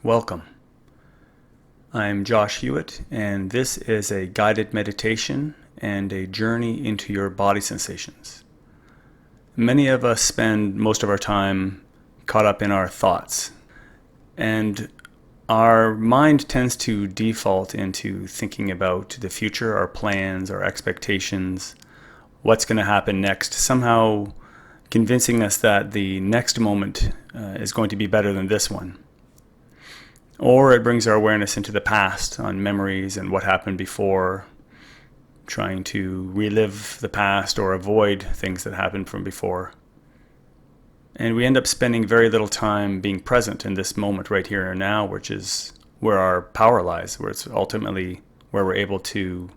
Welcome. I'm Josh Hewitt, and this is a guided meditation and a journey into your body sensations. Many of us spend most of our time caught up in our thoughts, and our mind tends to default into thinking about the future, our plans, our expectations, what's going to happen next, somehow convincing us that the next moment is going to be better than this one. Or it brings our awareness into the past on memories and what happened before, trying to relive the past or avoid things that happened from before. And we end up spending very little time being present in this moment right here and now, which is where our power lies, where it's ultimately where we're able to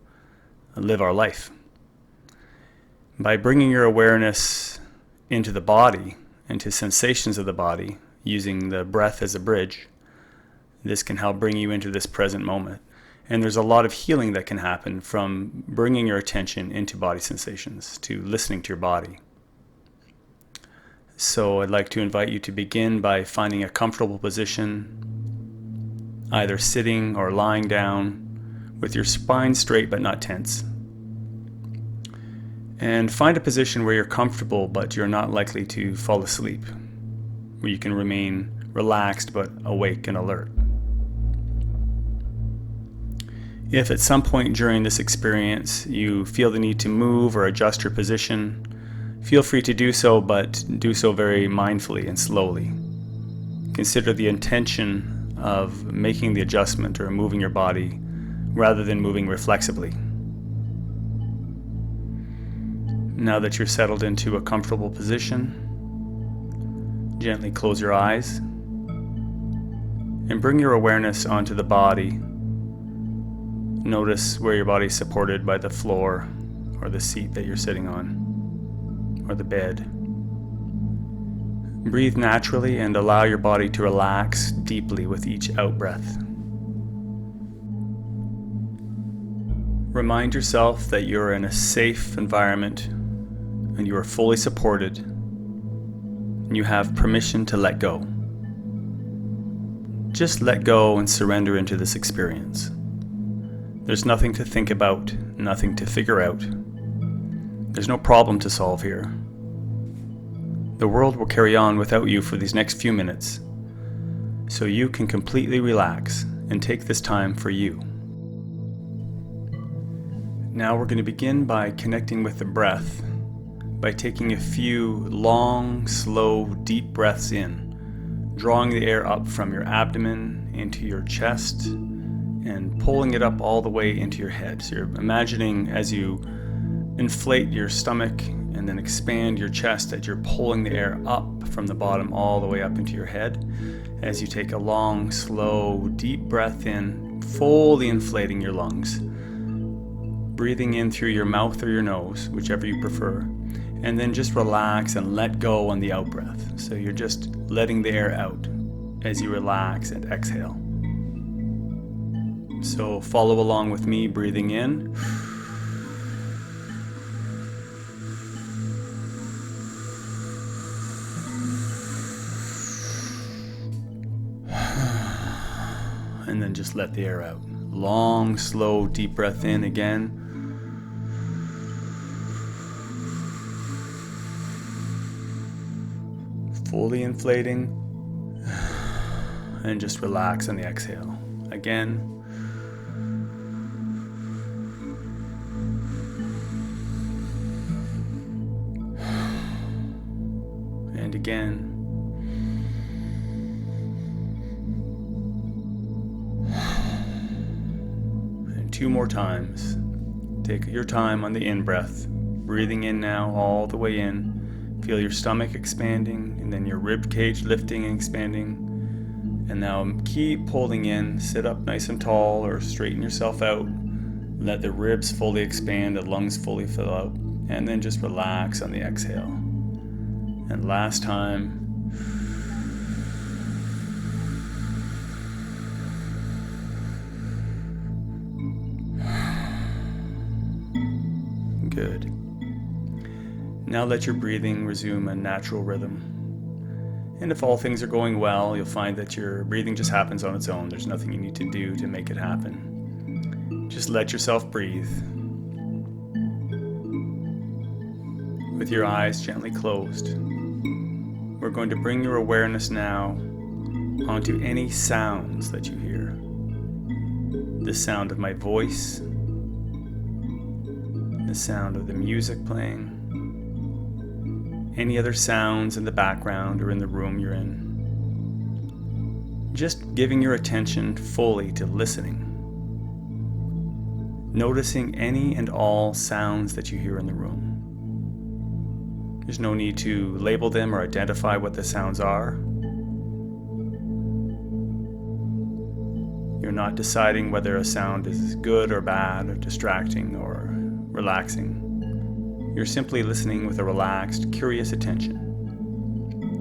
live our life. By bringing your awareness into the body, into sensations of the body, using the breath as a bridge, this can help bring you into this present moment. And there's a lot of healing that can happen from bringing your attention into body sensations, to listening to your body. So I'd like to invite you to begin by finding a comfortable position, either sitting or lying down, with your spine straight but not tense. And find a position where you're comfortable but you're not likely to fall asleep, where you can remain relaxed but awake and alert. If at some point during this experience you feel the need to move or adjust your position, feel free to do so, but do so very mindfully and slowly. Consider the intention of making the adjustment or moving your body rather than moving reflexively. Now that you're settled into a comfortable position, gently close your eyes and bring your awareness onto the body. Notice where your body is supported by the floor or the seat that you're sitting on, or the bed. Breathe naturally and allow your body to relax deeply with each out-breath. Remind yourself that you're in a safe environment and you are fully supported, and you have permission to let go. Just let go and surrender into this experience. There's nothing to think about, nothing to figure out. There's no problem to solve here. The world will carry on without you for these next few minutes, so you can completely relax and take this time for you. Now we're going to begin by connecting with the breath, by taking a few long, slow, deep breaths in, drawing the air up from your abdomen into your chest, and pulling it up all the way into your head. So you're imagining as you inflate your stomach and then expand your chest that you're pulling the air up from the bottom all the way up into your head as you take a long, slow, deep breath in, fully inflating your lungs. Breathing in through your mouth or your nose, whichever you prefer, and then just relax and let go on the out breath. So you're just letting the air out as you relax and exhale. So follow along with me, breathing in. And then just let the air out. Long, slow, deep breath in again. Fully inflating. And just relax on the exhale. Again. And again. And 2 more times. Take your time on the in-breath. Breathing in now, all the way in. Feel your stomach expanding, and then your rib cage lifting and expanding. And now keep holding in. Sit up nice and tall or straighten yourself out. Let the ribs fully expand, the lungs fully fill out. And then just relax on the exhale. And last time. Good. Now let your breathing resume a natural rhythm. And if all things are going well, you'll find that your breathing just happens on its own. There's nothing you need to do to make it happen. Just let yourself breathe. With your eyes gently closed, we're going to bring your awareness now onto any sounds that you hear. The sound of my voice, the sound of the music playing, any other sounds in the background or in the room you're in. Just giving your attention fully to listening. Noticing any and all sounds that you hear in the room. There's no need to label them or identify what the sounds are. You're not deciding whether a sound is good or bad, or distracting or relaxing. You're simply listening with a relaxed, curious attention,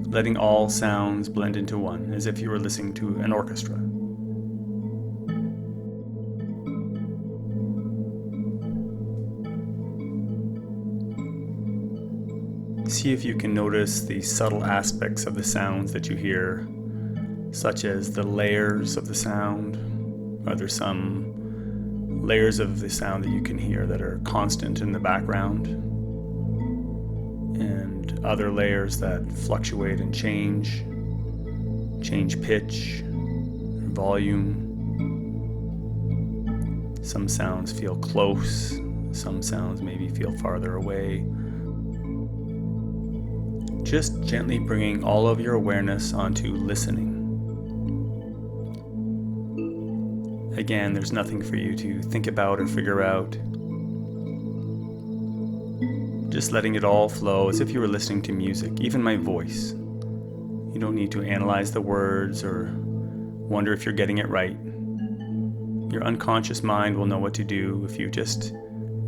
letting all sounds blend into one, as if you were listening to an orchestra. See if you can notice the subtle aspects of the sounds that you hear, such as the layers of the sound. Are there some layers of the sound that you can hear that are constant in the background? And other layers that fluctuate and change pitch, volume. Some sounds feel close, some sounds maybe feel farther away. Just gently bringing all of your awareness onto listening. Again, there's nothing for you to think about or figure out. Just letting it all flow as if you were listening to music, even my voice. You don't need to analyze the words or wonder if you're getting it right. Your unconscious mind will know what to do if you just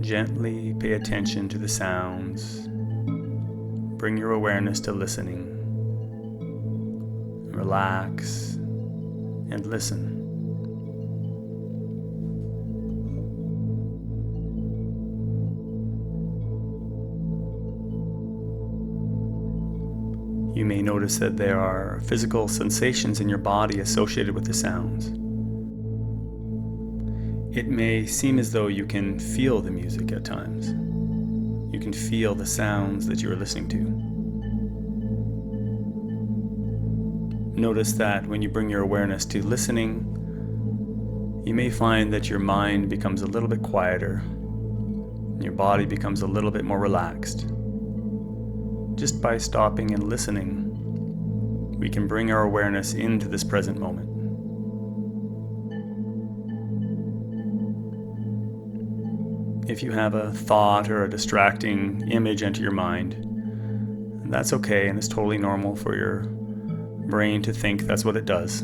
gently pay attention to the sounds. Bring your awareness to listening. Relax and listen. You may notice that there are physical sensations in your body associated with the sounds. It may seem as though you can feel the music at times. You can feel the sounds that you are listening to. Notice that when you bring your awareness to listening, you may find that your mind becomes a little bit quieter, and your body becomes a little bit more relaxed. Just by stopping and listening, we can bring our awareness into this present moment. If you have a thought or a distracting image enter your mind, that's okay, and it's totally normal for your brain to think that's what it does.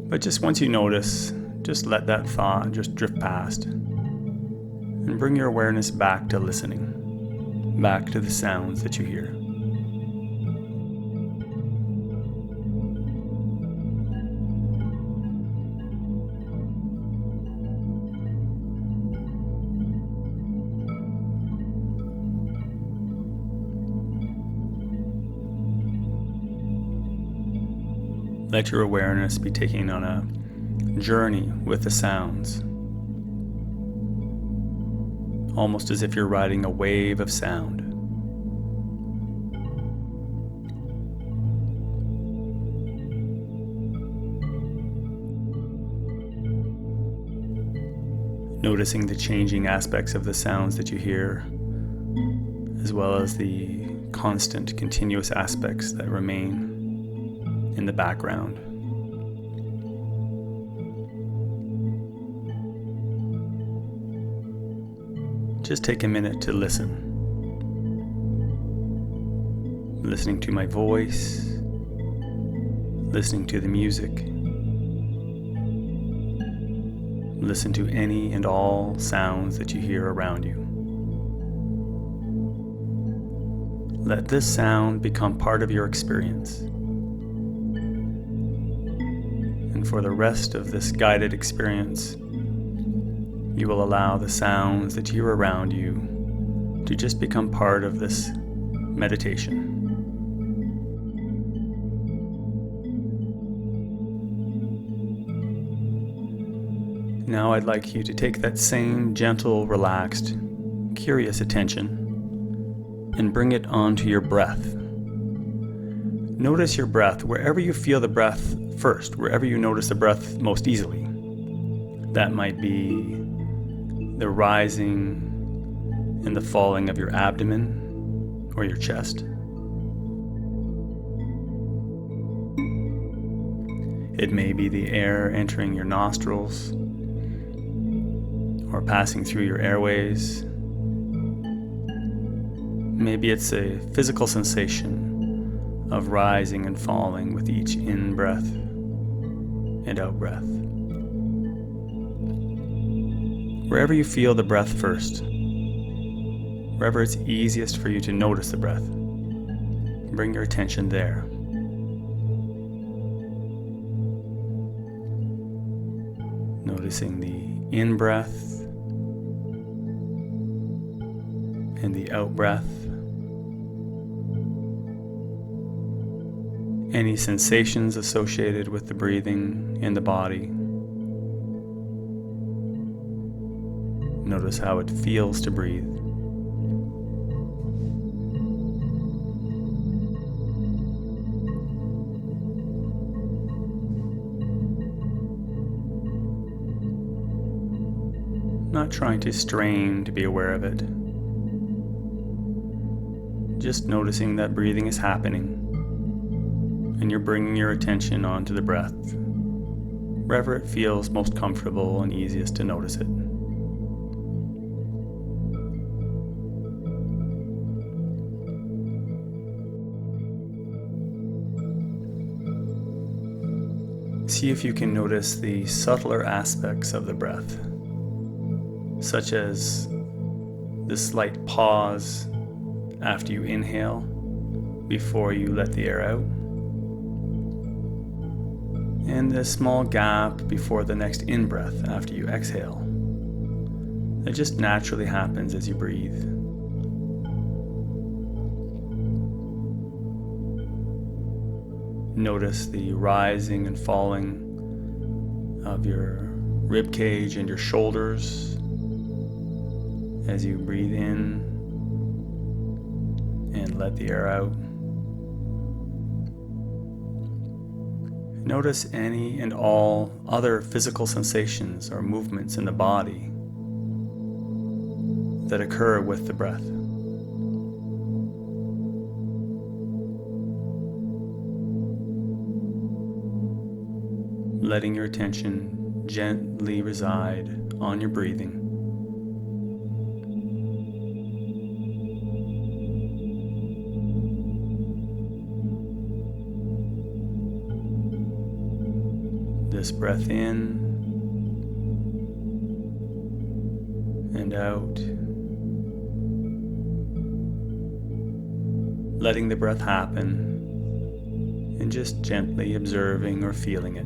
But just once you notice, just let that thought just drift past and bring your awareness back to listening. Back to the sounds that you hear. Let your awareness be taken on a journey with the sounds. Almost as if you're riding a wave of sound. Noticing the changing aspects of the sounds that you hear, as well as the constant, continuous aspects that remain in the background. Just take a minute to listen. Listening to my voice, listening to the music. Listen to any and all sounds that you hear around you. Let this sound become part of your experience. And for the rest of this guided experience, you will allow the sounds that hear around you to just become part of this meditation. Now I'd like you to take that same gentle, relaxed, curious attention and bring it onto your breath. Notice your breath wherever you feel the breath first, wherever you notice the breath most easily. That might be the rising and the falling of your abdomen or your chest. It may be the air entering your nostrils or passing through your airways. Maybe it's a physical sensation of rising and falling with each in-breath and out-breath. Wherever you feel the breath first, wherever it's easiest for you to notice the breath, bring your attention there. Noticing the in-breath and the out-breath. Any sensations associated with the breathing in the body. Notice how it feels to breathe. Not trying to strain to be aware of it. Just noticing that breathing is happening. And you're bringing your attention onto the breath, wherever it feels most comfortable and easiest to notice it. See if you can notice the subtler aspects of the breath, such as the slight pause after you inhale before you let the air out, and the small gap before the next in-breath after you exhale. That just naturally happens as you breathe. Notice the rising and falling of your rib cage and your shoulders as you breathe in and let the air out. Notice any and all other physical sensations or movements in the body that occur with the breath. Letting your attention gently reside on your breathing. This breath in and out, letting the breath happen and just gently observing or feeling it.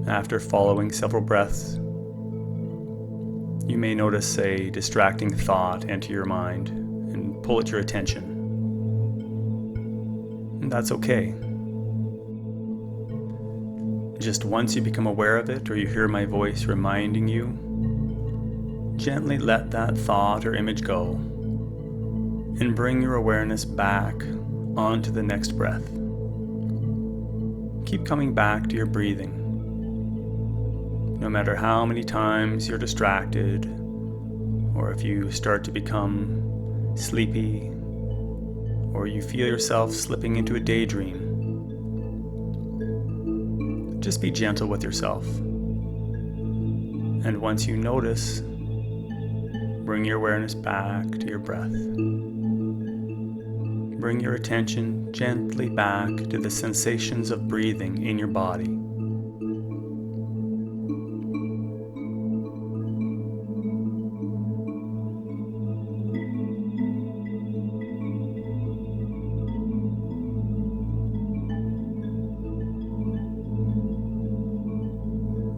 After following several breaths, you may notice a distracting thought enter your mind and pull at your attention. And that's okay. Just once you become aware of it or you hear my voice reminding you, gently let that thought or image go and bring your awareness back onto the next breath. Keep coming back to your breathing. No matter how many times you're distracted, or if you start to become sleepy, or you feel yourself slipping into a daydream, just be gentle with yourself. And once you notice, bring your awareness back to your breath. Bring your attention gently back to the sensations of breathing in your body.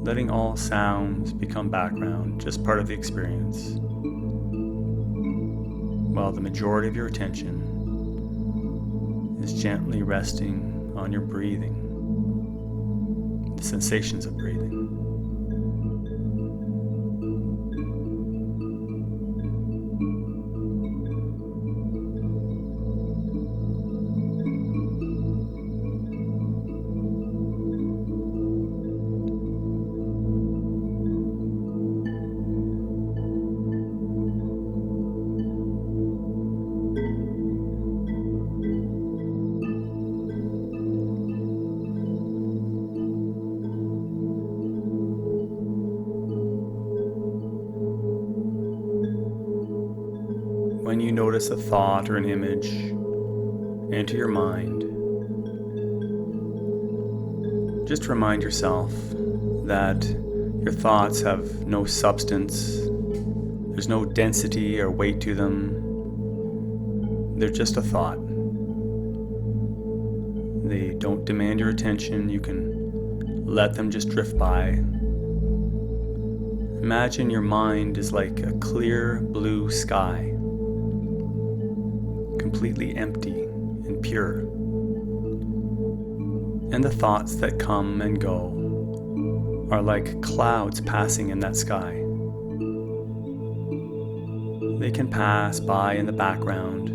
Letting all sounds become background, just part of the experience, while the majority of your attention is gently resting on your breathing, the sensations of breathing. When you notice a thought or an image enter your mind, just remind yourself that your thoughts have no substance, there's no density or weight to them. They're just a thought. They don't demand your attention. You can let them just drift by. Imagine your mind is like a clear blue sky, completely empty and pure. And the thoughts that come and go are like clouds passing in that sky. They can pass by in the background,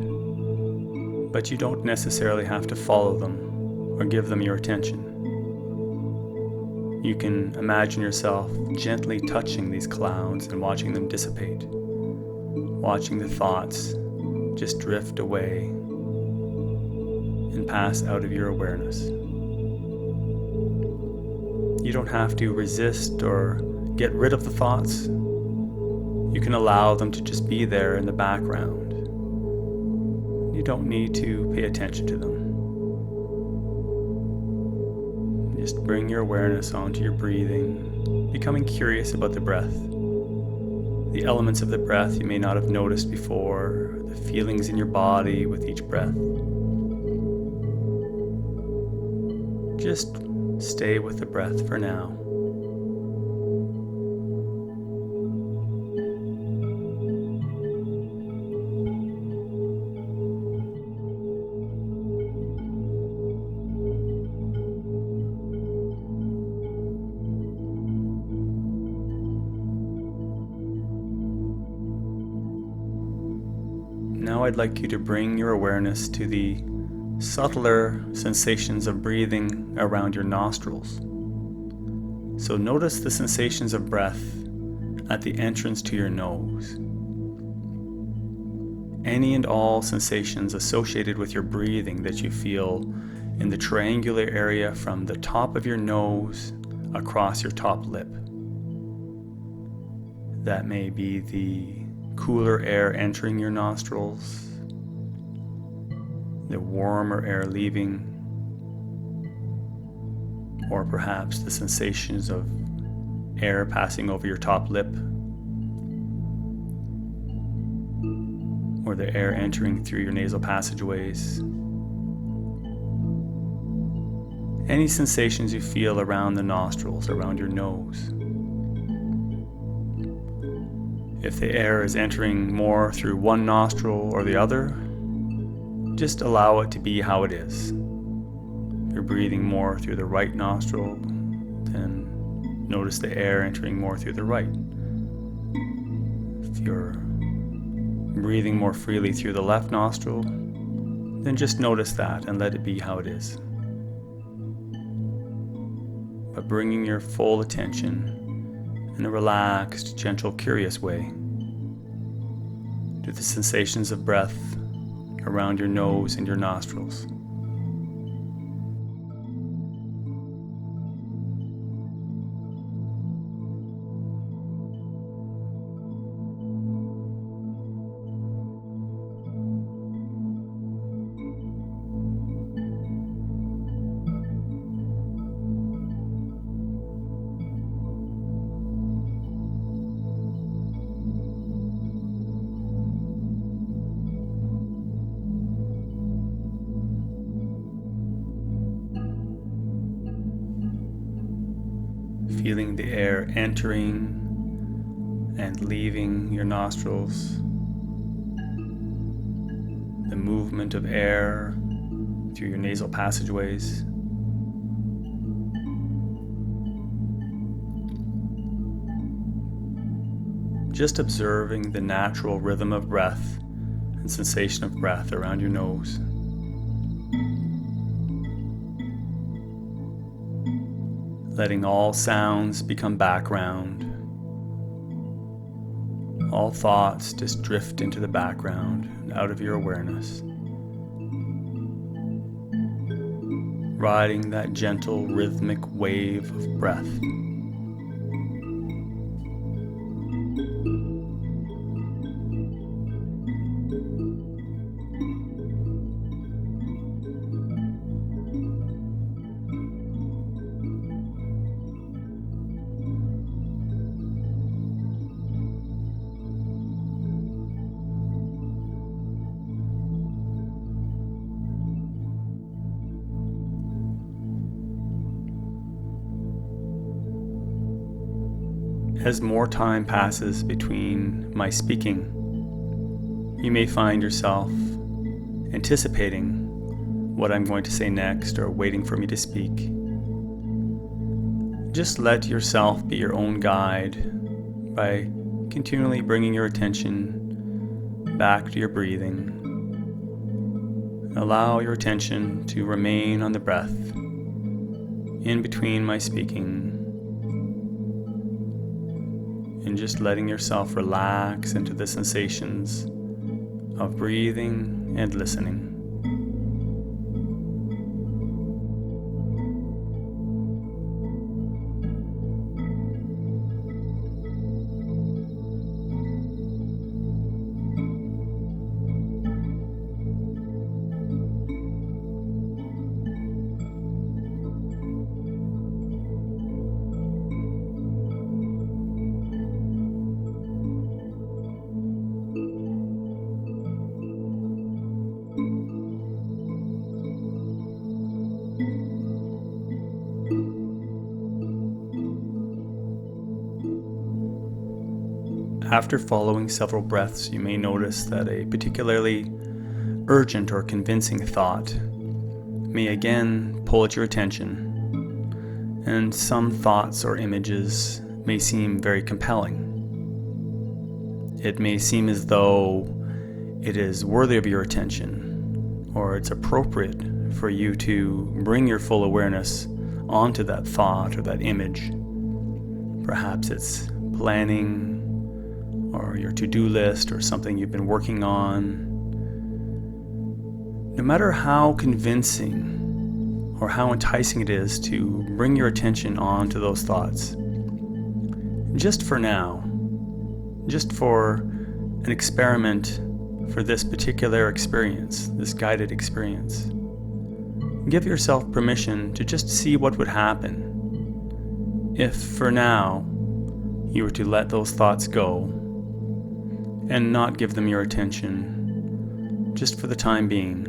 but you don't necessarily have to follow them or give them your attention. You can imagine yourself gently touching these clouds and watching them dissipate, watching the thoughts just drift away and pass out of your awareness. You don't have to resist or get rid of the thoughts. You can allow them to just be there in the background. You don't need to pay attention to them. Just bring your awareness onto your breathing, becoming curious about the breath. The elements of the breath you may not have noticed before, the feelings in your body with each breath. Just stay with the breath for now. Now I'd like you to bring your awareness to the subtler sensations of breathing around your nostrils. So notice the sensations of breath at the entrance to your nose. Any and all sensations associated with your breathing that you feel in the triangular area from the top of your nose across your top lip. That may be the cooler air entering your nostrils, the warmer air leaving, or perhaps the sensations of air passing over your top lip, or the air entering through your nasal passageways. Any sensations you feel around the nostrils, around your nose. If the air is entering more through one nostril or the other, just allow it to be how it is. If you're breathing more through the right nostril, then notice the air entering more through the right. If you're breathing more freely through the left nostril, then just notice that and let it be how it is. But bringing your full attention in a relaxed, gentle, curious way to the sensations of breath around your nose and your nostrils. Feeling the air entering and leaving your nostrils, the movement of air through your nasal passageways. Just observing the natural rhythm of breath and sensation of breath around your nose. Letting all sounds become background. All thoughts just drift into the background and out of your awareness. Riding that gentle rhythmic wave of breath. As more time passes between my speaking, you may find yourself anticipating what I'm going to say next or waiting for me to speak. Just let yourself be your own guide by continually bringing your attention back to your breathing. Allow your attention to remain on the breath in between my speaking, and just letting yourself relax into the sensations of breathing and listening. After following several breaths, you may notice that a particularly urgent or convincing thought may again pull at your attention, and some thoughts or images may seem very compelling. It may seem as though it is worthy of your attention, or it's appropriate for you to bring your full awareness onto that thought or that image. Perhaps it's planning, or your to-do list, or something you've been working on. No matter how convincing or how enticing it is to bring your attention on to those thoughts, just for now, just for an experiment for this particular experience, this guided experience, give yourself permission to just see what would happen if, for now, you were to let those thoughts go and not give them your attention just for the time being,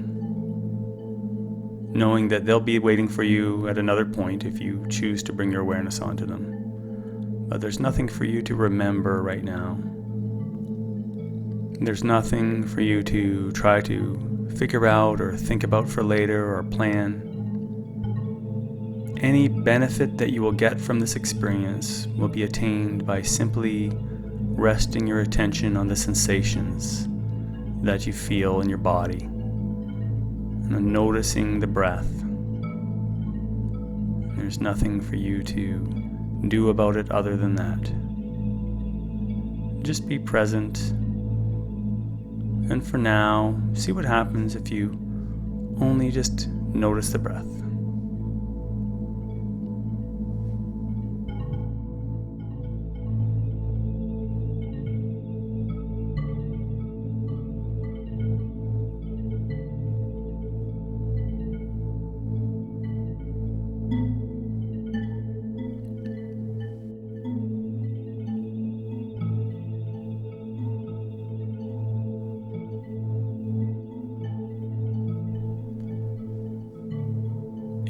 knowing that they'll be waiting for you at another point if you choose to bring your awareness onto them. But there's nothing for you to remember right now. There's nothing for you to try to figure out or think about for later or plan. Any benefit that you will get from this experience will be attained by simply resting your attention on the sensations that you feel in your body and on noticing the breath. There's nothing for you to do about it other than that. Just be present, and for now, see what happens if you only just notice the breath.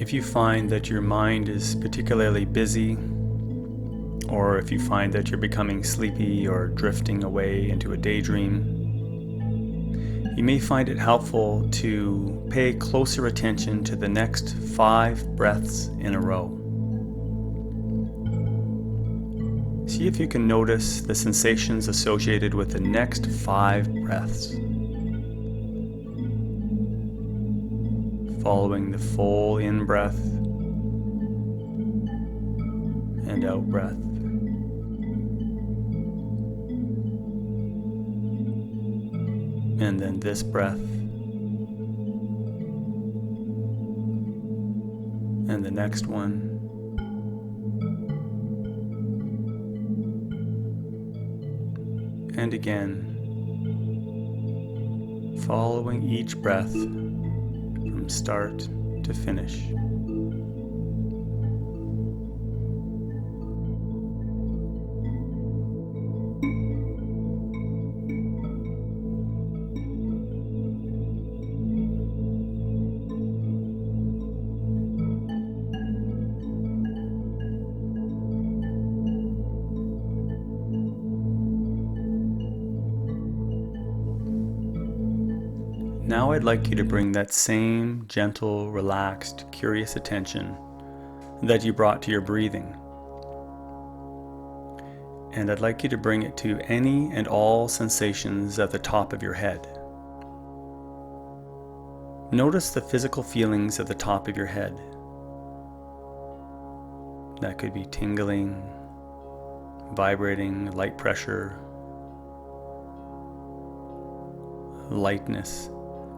If you find that your mind is particularly busy, or if you find that you're becoming sleepy or drifting away into a daydream, you may find it helpful to pay closer attention to the next 5 breaths in a row. See if you can notice the sensations associated with the next 5 breaths. Following the full in-breath and out-breath. And then this breath. And the next one. And again, following each breath from start to finish. Now I'd like you to bring that same gentle, relaxed, curious attention that you brought to your breathing. And I'd like you to bring it to any and all sensations at the top of your head. Notice the physical feelings at the top of your head. That could be tingling, vibrating, light pressure, lightness.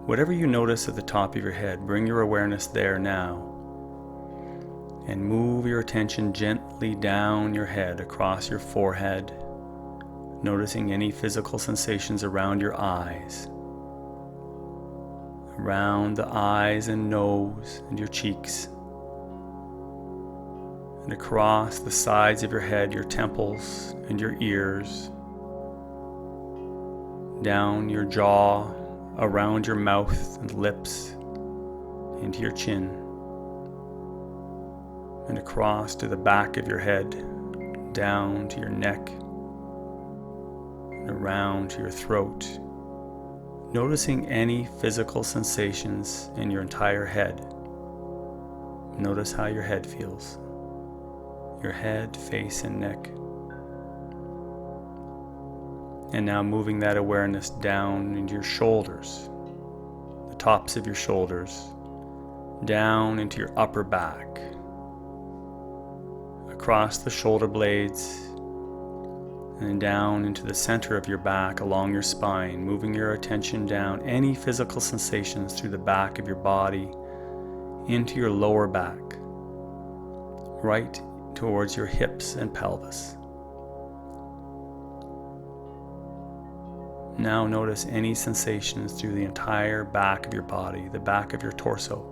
Whatever you notice at the top of your head, bring your awareness there now. And move your attention gently down your head, across your forehead, noticing any physical sensations around your eyes, around the eyes and nose and your cheeks, and across the sides of your head, your temples and your ears, down your jaw, around your mouth and lips, into your chin, and across to the back of your head, down to your neck, and around to your throat. Noticing any physical sensations in your entire head. Notice how your head feels. Your head, face, and neck. And now moving that awareness down into your shoulders, the tops of your shoulders, down into your upper back, across the shoulder blades, and down into the center of your back along your spine, moving your attention down any physical sensations through the back of your body into your lower back, right towards your hips and pelvis. Now notice any sensations through the entire back of your body, the back of your torso.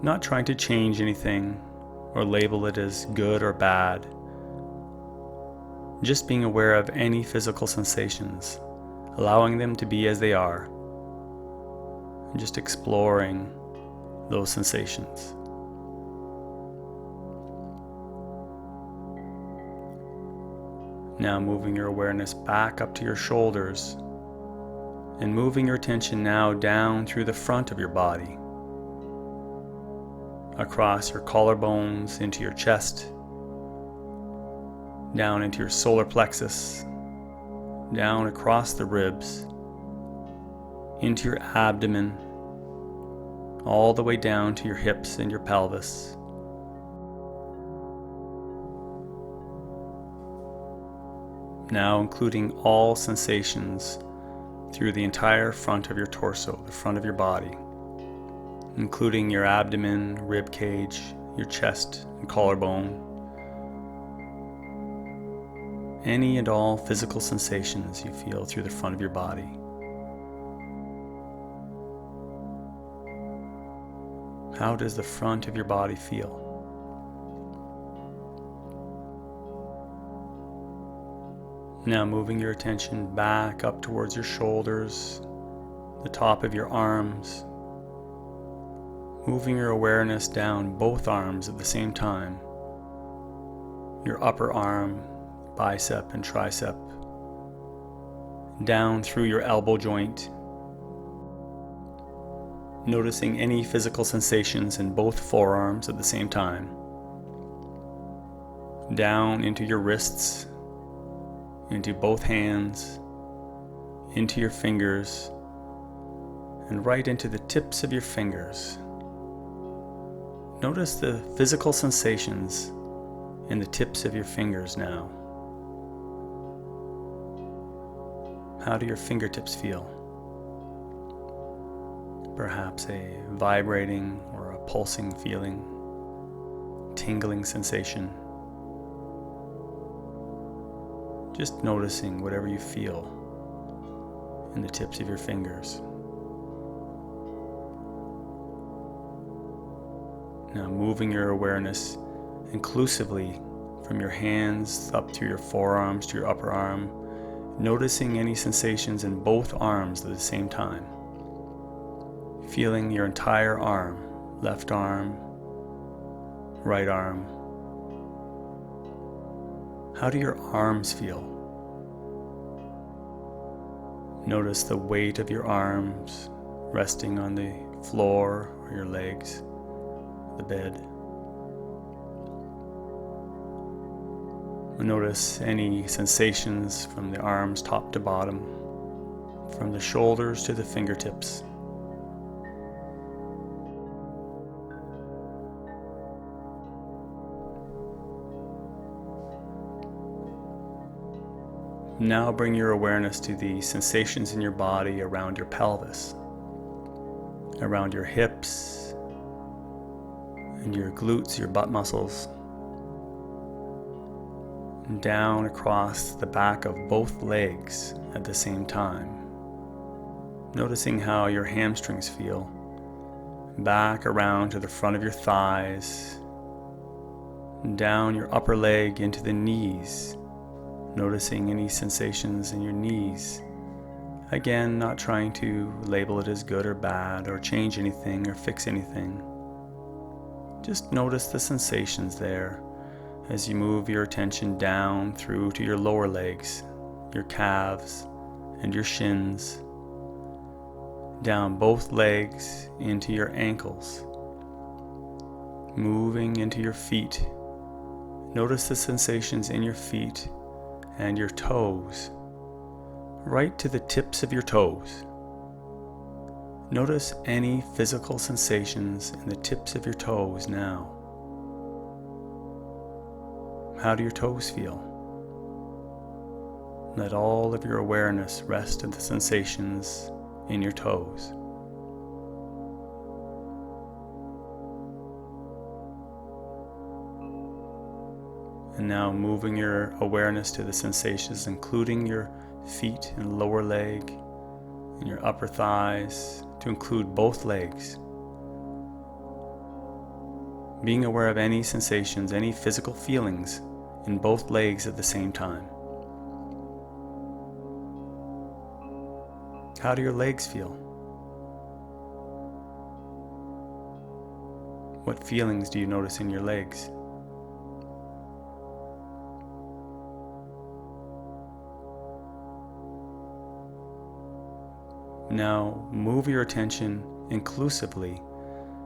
Not trying to change anything or label it as good or bad. Just being aware of any physical sensations, allowing them to be as they are, and just exploring those sensations. Now moving your awareness back up to your shoulders and moving your attention now down through the front of your body, across your collarbones into your chest, down into your solar plexus, down across the ribs, into your abdomen, all the way down to your hips and your pelvis. Now including all sensations through the entire front of your torso, the front of your body, including your abdomen, rib cage, your chest and collarbone. Any and all physical sensations you feel through the front of your body. How does the front of your body feel? Now moving your attention back up towards your shoulders, the top of your arms, moving your awareness down both arms at the same time, your upper arm, bicep and tricep, down through your elbow joint, noticing any physical sensations in both forearms at the same time, down into your wrists, into both hands, into your fingers, and right into the tips of your fingers. Notice the physical sensations in the tips of your fingers now. How do your fingertips feel? Perhaps a vibrating or a pulsing feeling, tingling sensation. Just noticing whatever you feel in the tips of your fingers. Now moving your awareness inclusively from your hands up through your forearms to your upper arm, noticing any sensations in both arms at the same time. Feeling your entire arm, left arm, right arm. How do your arms feel? Notice the weight of your arms resting on the floor or your legs, the bed. Notice any sensations from the arms top to bottom, from the shoulders to the fingertips. Now bring your awareness to the sensations in your body around your pelvis, around your hips, and your glutes, your butt muscles, and down across the back of both legs at the same time. Noticing how your hamstrings feel, back around to the front of your thighs, and down your upper leg into the knees. Noticing any sensations in your knees. Again, not trying to label it as good or bad or change anything or fix anything. Just notice the sensations there as you move your attention down through to your lower legs, your calves, and your shins. Down both legs into your ankles. Moving into your feet. Notice the sensations in your feet and your toes, right to the tips of your toes. Notice any physical sensations in the tips of your toes now. How do your toes feel? Let all of your awareness rest on the sensations in your toes. And now moving your awareness to the sensations, including your feet and lower leg and your upper thighs, to include both legs. Being aware of any sensations, any physical feelings in both legs at the same time. How do your legs feel? What feelings do you notice in your legs? Now move your attention inclusively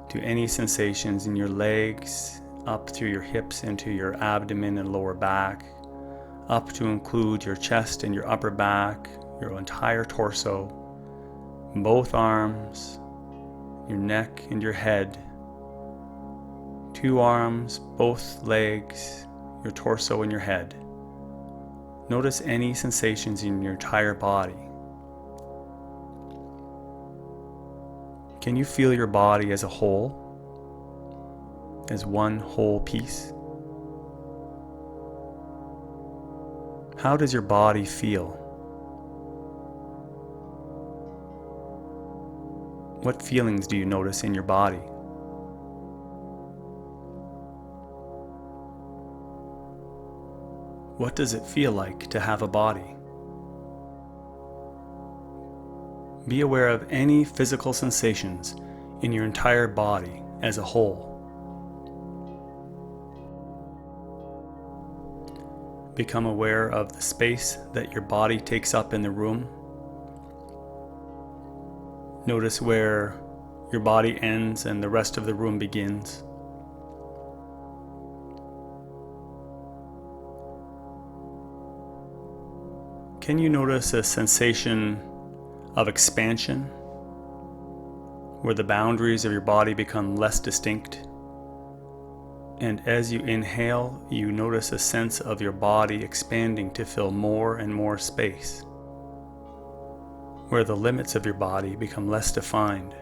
to any sensations in your legs, up through your hips into your abdomen and lower back, up to include your chest and your upper back, your entire torso, both arms, your neck and your head, 2 arms, both legs, your torso and your head. Notice any sensations in your entire body. Can you feel your body as a whole, as one whole piece? How does your body feel? What feelings do you notice in your body? What does it feel like to have a body? Be aware of any physical sensations in your entire body as a whole. Become aware of the space that your body takes up in the room Notice where your body ends and the rest of the room begins. Can you notice a sensation of expansion, where the boundaries of your body become less distinct? And as you inhale, you notice a sense of your body expanding to fill more and more space, where the limits of your body become less defined.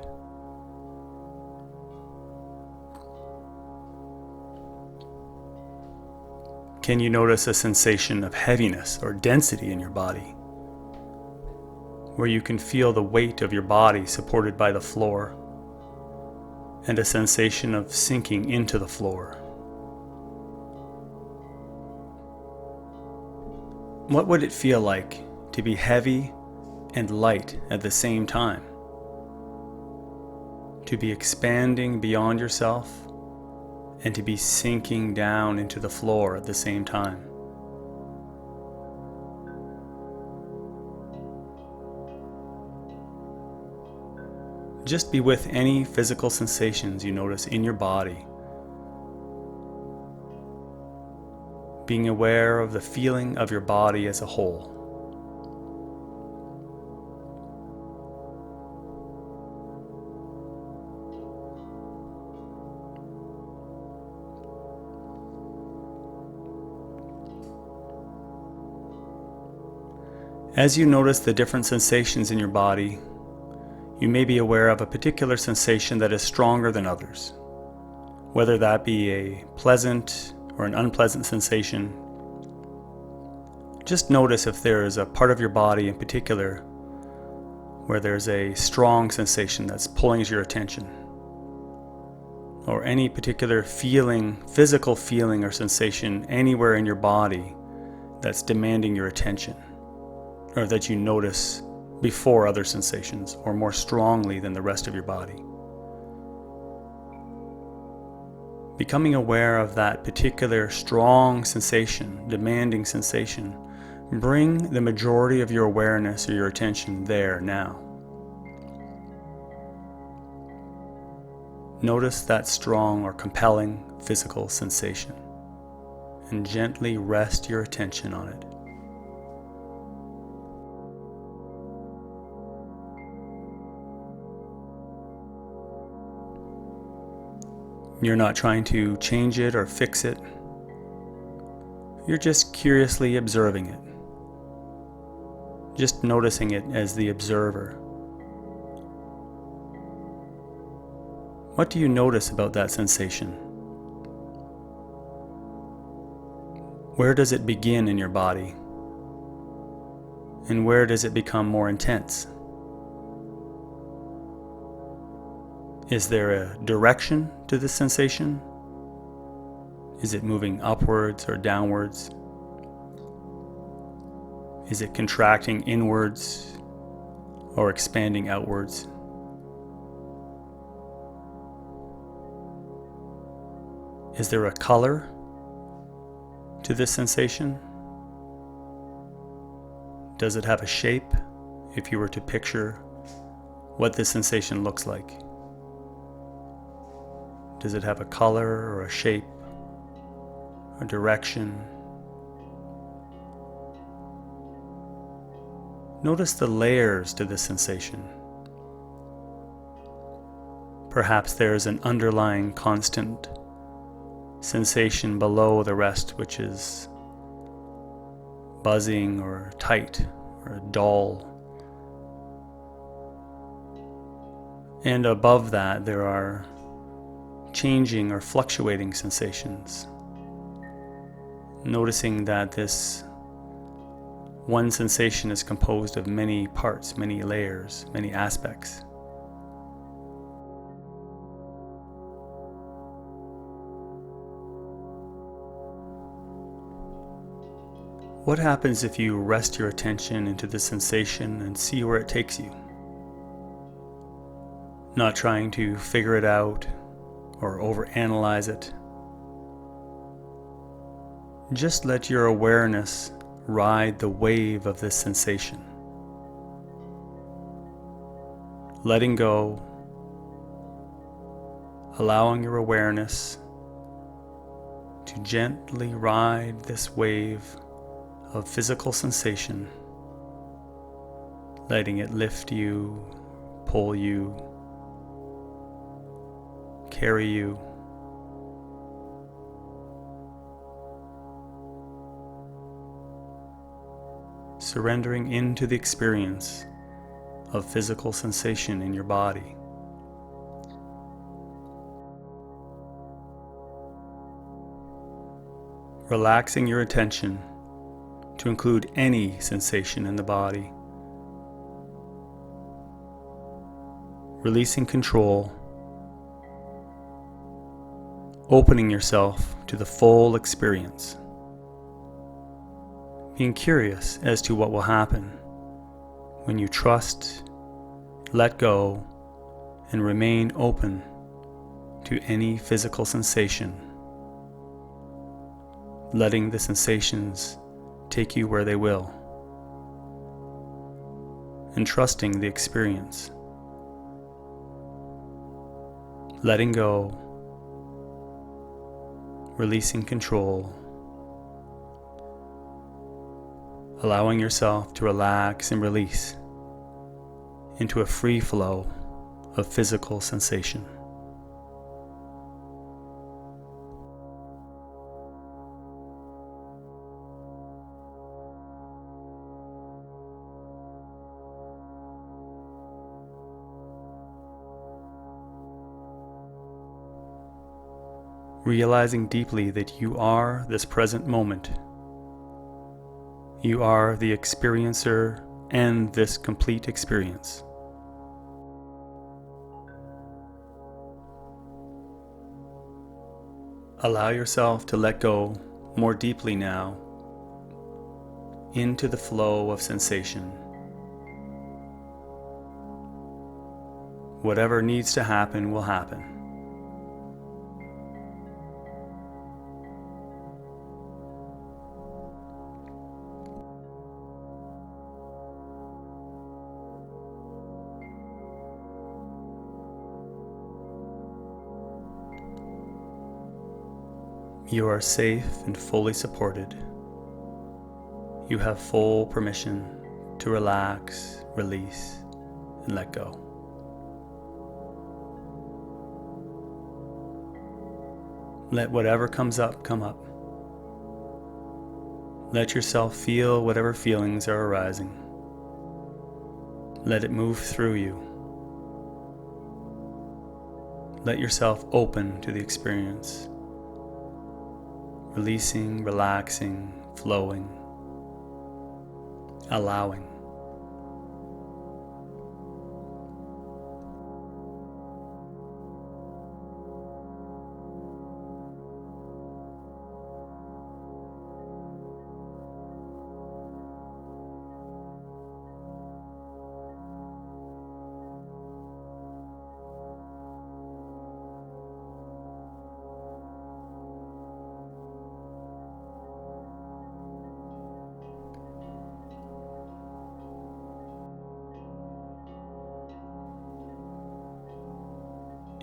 Can you notice a sensation of heaviness or density in your body, where you can feel the weight of your body supported by the floor, and a sensation of sinking into the floor? What would it feel like to be heavy and light at the same time? To be expanding beyond yourself and to be sinking down into the floor at the same time. Just be with any physical sensations you notice in your body, being aware of the feeling of your body as a whole. As you notice the different sensations in your body, you may be aware of a particular sensation that is stronger than others, whether that be a pleasant or an unpleasant sensation. Just notice if there is a part of your body in particular where there's a strong sensation that's pulling your attention, or any particular feeling, physical feeling or sensation anywhere in your body that's demanding your attention, or that you notice before other sensations or more strongly than the rest of your body. Becoming aware of that particular strong sensation, demanding sensation, bring the majority of your awareness or your attention there now. Notice that strong or compelling physical sensation and gently rest your attention on it. You're not trying to change it or fix it. You're just curiously observing it. Just noticing it as the observer. What do you notice about that sensation? Where does it begin in your body? And where does it become more intense? Is there a direction to this sensation? Is it moving upwards or downwards? Is it contracting inwards or expanding outwards? Is there a color to this sensation? Does it have a shape, if you were to picture what this sensation looks like? Does it have a color or a shape, a direction? Notice the layers to this sensation. Perhaps there is an underlying constant sensation below the rest, which is buzzing or tight or dull. And above that, there are changing or fluctuating sensations. Noticing that this one sensation is composed of many parts, many layers, many aspects. What happens if you rest your attention into the sensation and see where it takes you? Not trying to figure it out or overanalyze it. Just let your awareness ride the wave of this sensation. letting go, allowing your awareness to gently ride this wave of physical sensation, letting it lift you, pull you, carry you. Surrendering into the experience of physical sensation in your body. Relaxing your attention to include any sensation in the body. Releasing control. Opening yourself to the full experience. Being curious as to what will happen when you trust, let go, and remain open to any physical sensation, letting the sensations take you where they will, and trusting the experience, letting go, releasing control, allowing yourself to relax and release into a free flow of physical sensation. Realizing deeply that you are this present moment. You are the experiencer and this complete experience. Allow yourself to let go more deeply now into the flow of sensation. Whatever needs to happen will happen. You are safe and fully supported. You have full permission to relax, release, and let go. Let whatever comes up come up. Let yourself feel whatever feelings are arising. Let it move through you. Let yourself open to the experience. Releasing, relaxing, flowing, allowing.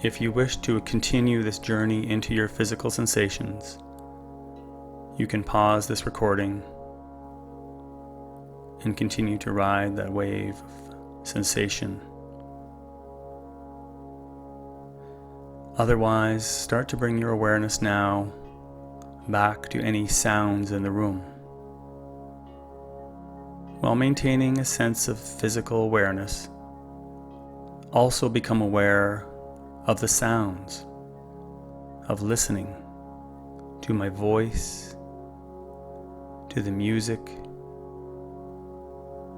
If you wish to continue this journey into your physical sensations, you can pause this recording and continue to ride that wave of sensation. Otherwise, start to bring your awareness now back to any sounds in the room, while maintaining a sense of physical awareness. Also become aware of the sounds, of listening to my voice, to the music,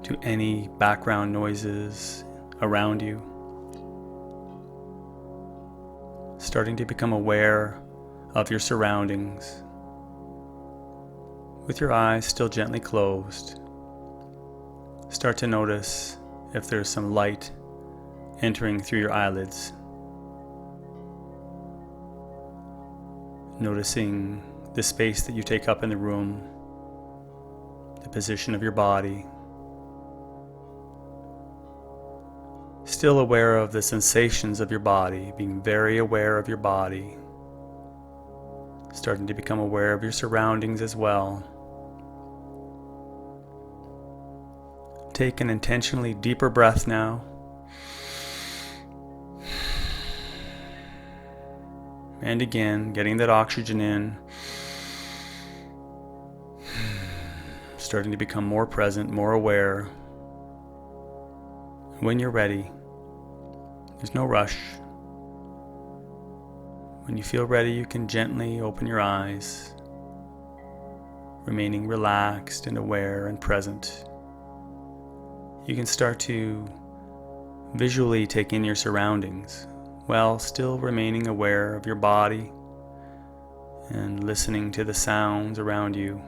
to any background noises around you. Starting to become aware of your surroundings, with your eyes still gently closed. Start to notice if there's some light entering through your eyelids. Noticing the space that you take up in the room, the position of your body. Still aware of the sensations of your body, being very aware of your body, starting to become aware of your surroundings as well. Take an intentionally deeper breath now. And again, getting that oxygen in. Starting to become more present, more aware. When you're ready, there's no rush. When you feel ready, you can gently open your eyes, remaining relaxed and aware and present. You can start to visually take in your surroundings while still remaining aware of your body and listening to the sounds around you.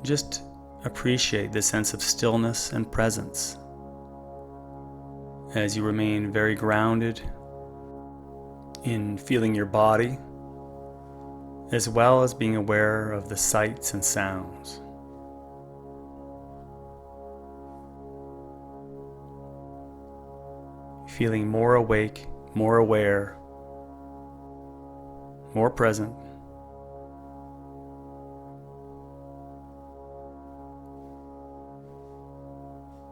Just appreciate the sense of stillness and presence as you remain very grounded in feeling your body, as well as being aware of the sights and sounds. Feeling more awake, more aware, more present.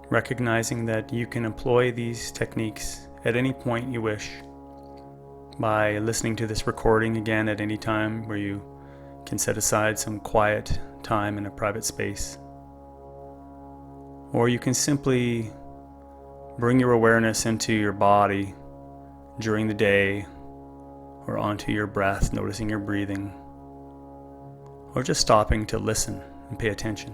Recognizing that you can employ these techniques at any point you wish by listening to this recording again at any time where you can set aside some quiet time in a private space. Or you can simply bring your awareness into your body during the day or onto your breath, noticing your breathing, or just stopping to listen and pay attention.